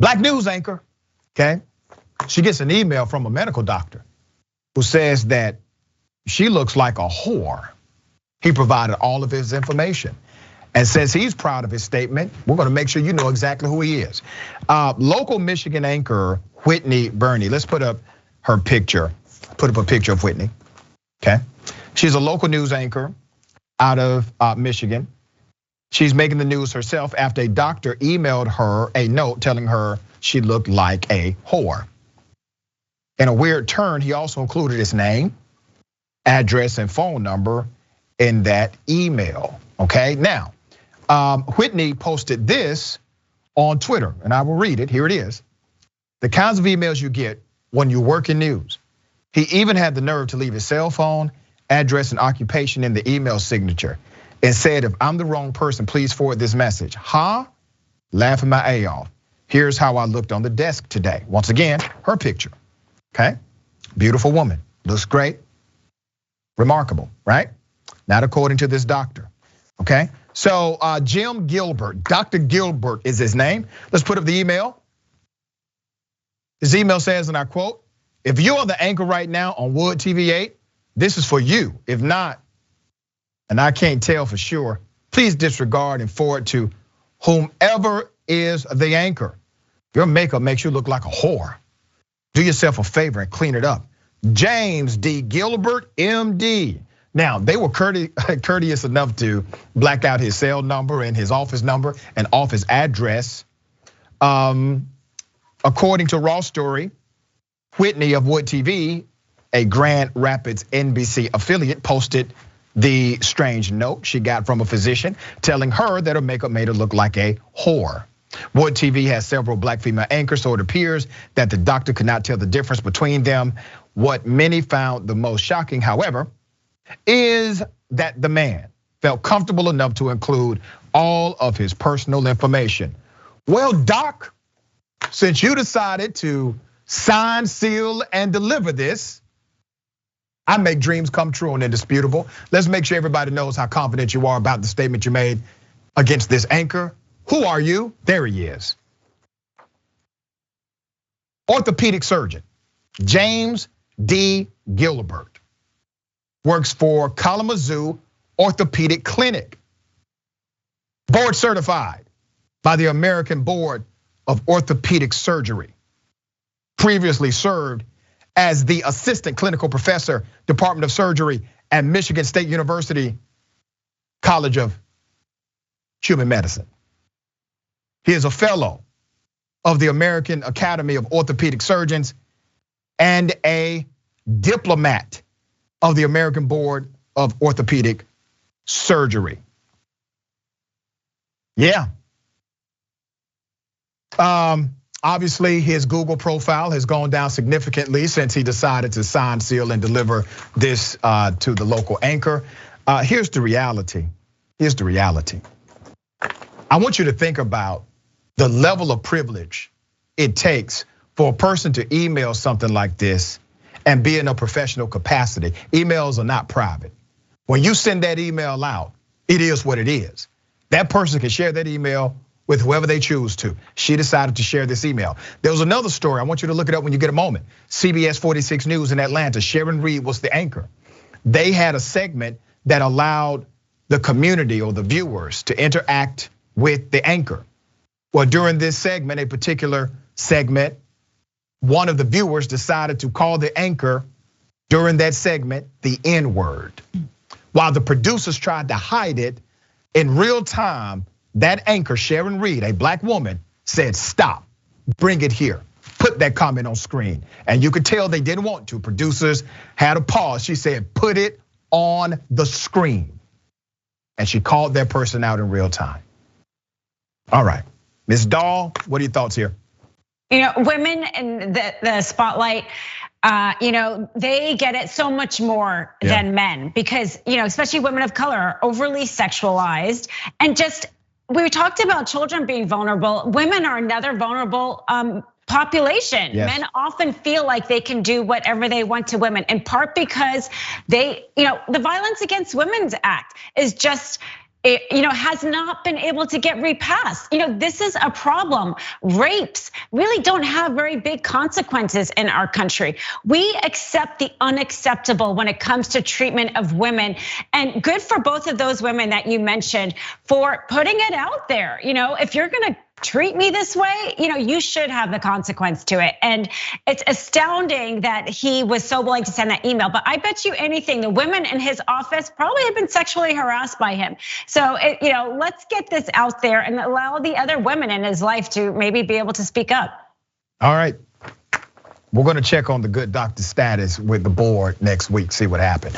Black news anchor, okay? She gets an email from a medical doctor who says that she looks like a whore. He provided all of his information and says he's proud of his statement. We're gonna make sure you know exactly who he is. Local Michigan anchor Whitney Burney, let's put up her picture. Put up a picture of Whitney, okay? She's a local news anchor out of Michigan. She's making the news herself after a doctor emailed her a note telling her she looked like a whore. In a weird turn, he also included his name, address, and phone number in that email, okay? Now, Whitney posted this on Twitter, and I will read it, here it is. The kinds of emails you get when you work in news. He even had the nerve to leave his cell phone, address, and occupation in the email signature and said, if I'm the wrong person, please forward this message. Huh? Laughing my A off. Here's how I looked on the desk today. Once again, her picture, okay? Beautiful woman, looks great, remarkable, right? Not according to this doctor, okay? So Jim Gilbert, Dr. Gilbert is his name. Let's put up the email. His email says, and I quote, if you are the anchor right now on Wood TV8, this is for you. If not, and I can't tell for sure, please disregard and forward to whomever is the anchor. Your makeup makes you look like a whore. Do yourself a favor and clean it up. James D. Gilbert, MD. Now, they were courteous enough to black out his cell number and his office number and office address. According to Raw Story, Whitney of Wood TV, a Grand Rapids NBC affiliate, posted the strange note she got from a physician telling her that her makeup made her look like a whore. Wood TV has several black female anchors, so it appears that the doctor could not tell the difference between them. What many found the most shocking, however, is that the man felt comfortable enough to include all of his personal information. Well, doc, since you decided to sign, seal, and deliver this, I make dreams come true on Indisputable. Let's make sure everybody knows how confident you are about the statement you made against this anchor. Who are you? There he is. Orthopedic surgeon, James D. Gilbert, works for Kalamazoo Orthopedic Clinic. Board certified by the American Board of Orthopedic Surgery. Previously served as the assistant clinical professor, Department of Surgery at Michigan State University College of Human Medicine. He is a fellow of the American Academy of Orthopedic Surgeons and a diplomat of the American Board of Orthopedic Surgery. Yeah. Obviously, his Google profile has gone down significantly since he decided to sign, seal, and deliver this to the local anchor. Here's the reality. Here's the reality. I want you to think about the level of privilege it takes for a person to email something like this and be in a professional capacity. Emails are not private. When you send that email out, it is what it is. That person can share that email with whoever they choose to. She decided to share this email. There was another story, I want you to look it up when you get a moment. CBS 46 News in Atlanta, Sharon Reed was the anchor. They had a segment that allowed the community or the viewers to interact with the anchor. Well, during this segment, a particular segment, one of the viewers decided to call the anchor during that segment the N-word. While the producers tried to hide it, in real time, that anchor, Sharon Reed, a black woman, said, stop, bring it here. Put that comment on screen. And you could tell they didn't want to. Producers had a pause. She said, put it on the screen. And she called that person out in real time. All right, Ms. Dahl, what are your thoughts here? You know, women in the spotlight, they get it so much more than men because, especially women of color are overly sexualized and just, we talked about children being vulnerable. Women are another vulnerable population. Yes. Men often feel like they can do whatever they want to women, in part because the Violence Against Women's Act is just has not been able to get repassed. This is a problem. Rapes really don't have very big consequences in our country. We accept the unacceptable when it comes to treatment of women. And good for both of those women that you mentioned for putting it out there. If you're gonna treat me this way, you should have the consequence to it. And it's astounding that he was so willing to send that email. But I bet you anything, the women in his office probably have been sexually harassed by him. So, let's get this out there and allow the other women in his life to maybe be able to speak up. All right. We're gonna check on the good doctor status with the board next week, see what happened.